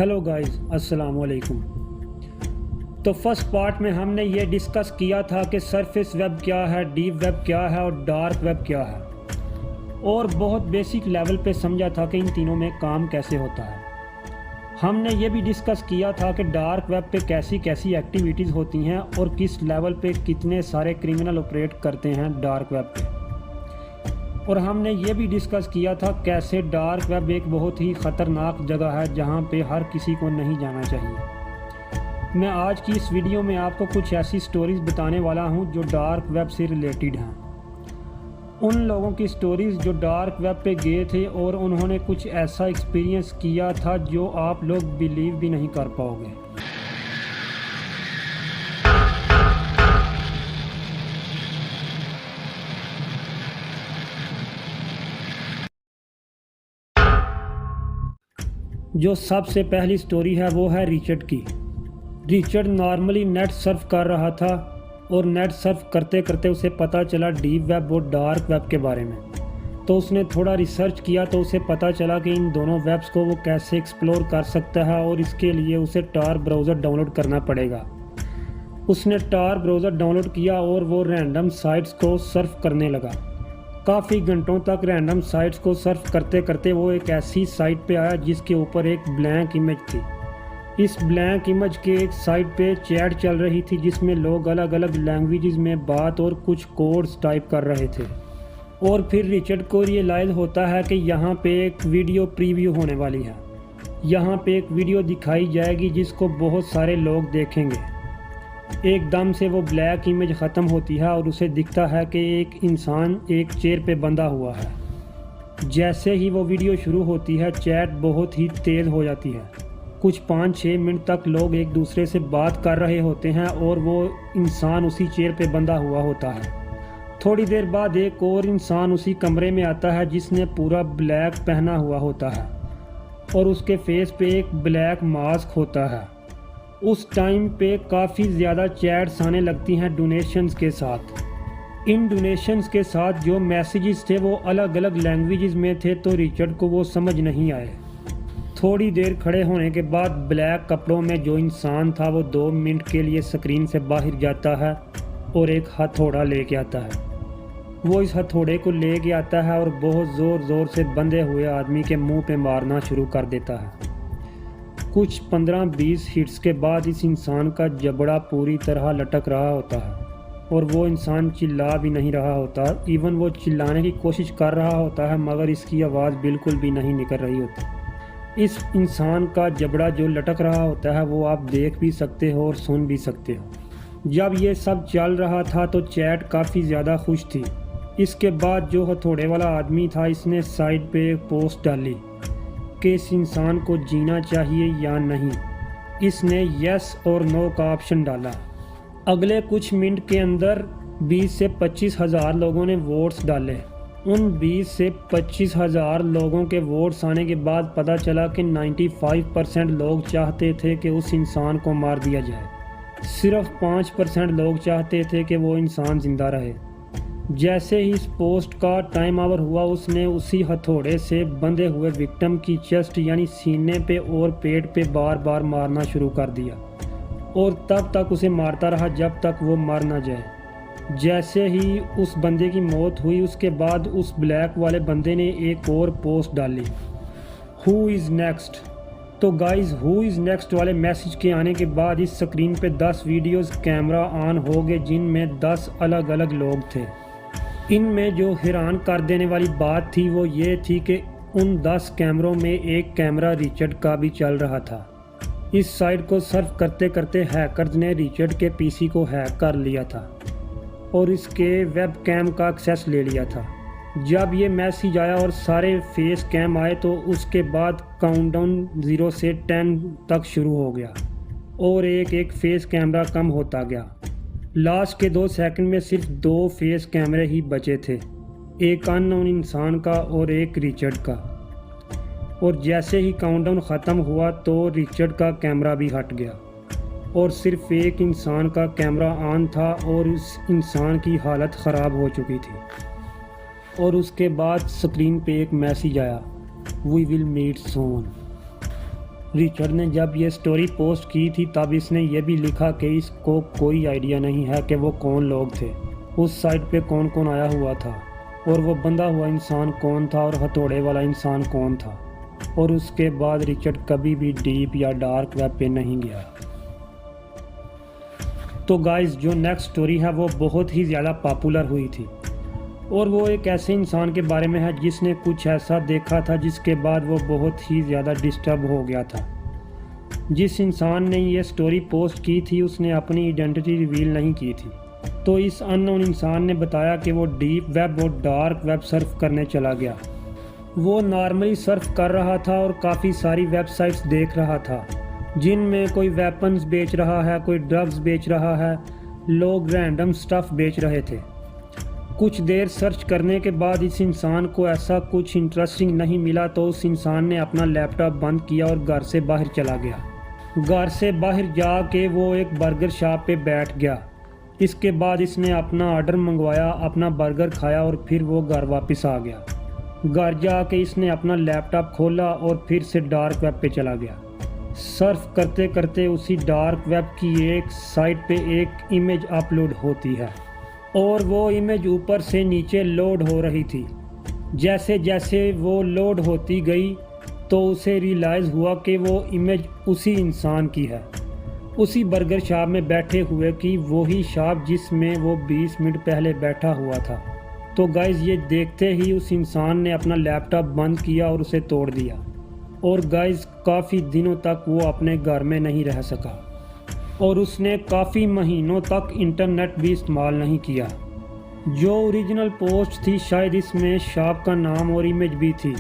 Hello guys, अस्सलाम वालेकुम। तो फर्स्ट पार्ट में हमने ये डिस्कस किया था कि सरफेस वेब क्या है, डीप वेब क्या है और डार्क वेब क्या है, और बहुत बेसिक लेवल पे समझा था कि इन तीनों में काम कैसे होता है। हमने ये भी डिस्कस किया था कि डार्क वेब पे कैसी कैसी एक्टिविटीज़ होती हैं और किस लेवल पे कितने सारे क्रिमिनल ऑपरेट करते हैं डार्क वेब पे। और हमने ये भी डिस्कस किया था कैसे डार्क वेब एक बहुत ही ख़तरनाक जगह है जहाँ पे हर किसी को नहीं जाना चाहिए। मैं आज की इस वीडियो में आपको कुछ ऐसी स्टोरीज़ बताने वाला हूँ जो डार्क वेब से रिलेटेड हैं। उन लोगों की स्टोरीज़ जो डार्क वेब पे गए थे और उन्होंने कुछ ऐसा एक्सपीरियंस किया था जो आप लोग बिलीव भी नहीं कर पाओगे। जो सबसे पहली स्टोरी है वो है रिचर्ड की। रिचर्ड नॉर्मली नेट सर्फ कर रहा था और नेट सर्फ करते करते उसे पता चला डीप वेब और डार्क वेब के बारे में। तो उसने थोड़ा रिसर्च किया तो उसे पता चला कि इन दोनों वेब्स को वो कैसे एक्सप्लोर कर सकता है और इसके लिए उसे टार ब्राउज़र डाउनलोड करना पड़ेगा। उसने टार ब्राउज़र डाउनलोड किया और वो रैंडम साइट्स को सर्फ करने लगा। काफ़ी घंटों तक रैंडम साइट्स को सर्फ करते करते वो एक ऐसी साइट पे आया जिसके ऊपर एक ब्लैंक इमेज थी। इस ब्लैंक इमेज के एक साइट पे चैट चल रही थी जिसमें लोग अलग अलग लैंग्वेजेस में बात और कुछ कोड्स टाइप कर रहे थे। और फिर रिचर्ड को रियलाइज़ होता है कि यहाँ पे एक वीडियो प्रीव्यू होने वाली है। यहाँ पे एक वीडियो दिखाई जाएगी जिसको बहुत सारे लोग देखेंगे। एकदम से वो ब्लैक इमेज ख़त्म होती है और उसे दिखता है कि एक इंसान एक चेयर पे बंधा हुआ है। जैसे ही वो वीडियो शुरू होती है चैट बहुत ही तेज़ हो जाती है। कुछ 5-6 मिनट तक लोग एक दूसरे से बात कर रहे होते हैं और वो इंसान उसी चेयर पे बंधा हुआ होता है। थोड़ी देर बाद एक और इंसान उसी कमरे में आता है जिसने पूरा ब्लैक पहना हुआ होता है और उसके फेस पे एक ब्लैक मास्क होता है। उस टाइम पे काफ़ी ज़्यादा चैट्स आने लगती हैं डोनेशंस के साथ। इन डोनेशंस के साथ जो मैसेजेस थे वो अलग अलग लैंग्वेजेस में थे तो रिचर्ड को वो समझ नहीं आए। थोड़ी देर खड़े होने के बाद ब्लैक कपड़ों में जो इंसान था वो 2 मिनट के लिए स्क्रीन से बाहर जाता है और एक हथौड़ा लेके आता है। वो इस हथौड़े को लेके आता है और बहुत ज़ोर ज़ोर से बंधे हुए आदमी के मुंह पे मारना शुरू कर देता है। कुछ 15-20 हिट्स के बाद इस इंसान का जबड़ा पूरी तरह लटक रहा होता है और वो इंसान चिल्ला भी नहीं रहा होता। इवन वो चिल्लाने की कोशिश कर रहा होता है मगर इसकी आवाज़ बिल्कुल भी नहीं निकल रही होती। इस इंसान का जबड़ा जो लटक रहा होता है वो आप देख भी सकते हो और सुन भी सकते हो। जब ये सब चल रहा था तो चैट काफ़ी ज़्यादा खुश थी। इसके बाद जो हथौड़े वाला आदमी था इसने साइड पे एक पोस्ट डाली कि इस इंसान को जीना चाहिए या नहीं। इसने यस और नो का ऑप्शन डाला। अगले कुछ मिनट के अंदर 20 से 25 हज़ार लोगों ने वोट्स डाले। उन 20 से 25 हज़ार लोगों के वोट्स आने के बाद पता चला कि 95% लोग चाहते थे कि उस इंसान को मार दिया जाए। सिर्फ 5% लोग चाहते थे कि वो इंसान ज़िंदा रहे। जैसे ही इस पोस्ट का टाइम ओवर हुआ उसने उसी हथौड़े से बंधे हुए विक्टिम की चेस्ट यानी सीने पे और पेट पे बार बार मारना शुरू कर दिया और तब तक उसे मारता रहा जब तक वो मर ना जाए। जैसे ही उस बंदे की मौत हुई उसके बाद उस ब्लैक वाले बंदे ने एक और पोस्ट डाली, हु इज़ नेक्स्ट। तो गाइज़ हु इज़ नेक्स्ट वाले मैसेज के आने के बाद इस स्क्रीन पे 10 वीडियोज़ कैमरा ऑन हो गए जिनमें 10 अलग अलग लोग थे। इनमें जो हैरान कर देने वाली बात थी वो ये थी कि उन 10 कैमरों में एक कैमरा रिचर्ड का भी चल रहा था। इस साइट को सर्फ करते करते हैकर्स ने रिचर्ड के पीसी को हैक कर लिया था और इसके वेब कैम का एक्सेस ले लिया था। जब ये मैसेज आया और सारे फेस कैम आए तो उसके बाद काउंटडाउन 0 से 10 तक शुरू हो गया और एक एक फेस कैमरा कम होता गया। लास्ट के 2 सेकंड में सिर्फ 2 फेस कैमरे ही बचे थे, एक अननोन इंसान का और एक रिचर्ड का। और जैसे ही काउंटडाउन ख़त्म हुआ तो रिचर्ड का कैमरा भी हट गया और सिर्फ एक इंसान का कैमरा ऑन था और उस इंसान की हालत ख़राब हो चुकी थी। और उसके बाद स्क्रीन पे एक मैसेज आया, we will meet soon. Richard ने जब ये स्टोरी पोस्ट की थी तब इसने ये भी लिखा कि इसको कोई आइडिया नहीं है कि वो कौन लोग थे, उस साइट पे कौन कौन आया हुआ था, और वो बंधा हुआ इंसान कौन था और हथौड़े वाला इंसान कौन था। और उसके बाद रिचर्ड कभी भी डीप या डार्क वेब पे नहीं गया। तो गाइस, जो नेक्स्ट स्टोरी है वो बहुत ही ज़्यादा पॉपुलर हुई थी, और वो एक ऐसे इंसान के बारे में है जिसने कुछ ऐसा देखा था जिसके बाद वो बहुत ही ज़्यादा डिस्टर्ब हो गया था। जिस इंसान ने ये स्टोरी पोस्ट की थी उसने अपनी आइडेंटिटी रिवील नहीं की थी। तो इस अननोन इंसान ने बताया कि वो डीप वेब और डार्क वेब सर्फ करने चला गया। वो नॉर्मली सर्फ कर रहा था और काफ़ी सारी वेबसाइट्स देख रहा था जिनमें कोई वेपन्स बेच रहा है, कोई ड्रग्स बेच रहा है, लोग रैंडम स्टफ़ बेच रहे थे। कुछ देर सर्च करने के बाद इस इंसान को ऐसा कुछ इंटरेस्टिंग नहीं मिला तो उस इंसान ने अपना लैपटॉप बंद किया और घर से बाहर चला गया। घर से बाहर जाके वो एक बर्गर शॉप पे बैठ गया। इसके बाद इसने अपना ऑर्डर मंगवाया, अपना बर्गर खाया और फिर वो घर वापस आ गया। घर जाके इसने अपना लैपटॉप खोला और फिर से डार्क वेब पे चला गया। सर्फ करते करते उसी डार्क वेब की एक साइट पे एक इमेज अपलोड होती है और वो इमेज ऊपर से नीचे लोड हो रही थी। जैसे जैसे वो लोड होती गई तो उसे रियलाइज़ हुआ कि वो इमेज उसी इंसान की है, उसी बर्गर शॉप में बैठे हुए की, वही शॉप जिसमें वो 20 मिनट पहले बैठा हुआ था। तो गाइज़, ये देखते ही उस इंसान ने अपना लैपटॉप बंद किया और उसे तोड़ दिया। और गाइज़, काफ़ी दिनों तक वो अपने घर में नहीं रह सका और उसने काफ़ी महीनों तक इंटरनेट भी इस्तेमाल नहीं किया। जो ओरिजिनल पोस्ट थी शायद इसमें शॉप का नाम और इमेज भी थी।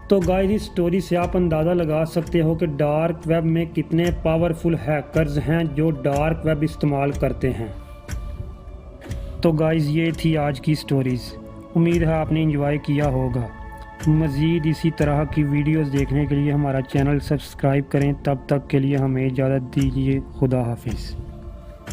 तो गाइस, इस स्टोरी से आप अंदाज़ा लगा सकते हो कि डार्क वेब में कितने पावरफुल हैकर्स हैं जो डार्क वेब इस्तेमाल करते हैं। तो गाइस, ये थी आज की स्टोरीज़। उम्मीद है आपने एंजॉय किया होगा। मज़ीद इसी तरह की वीडियोस देखने के लिए हमारा चैनल सब्सक्राइब करें। तब तक के लिए हमें इजाज़त दीजिए। खुदा हाफिज़।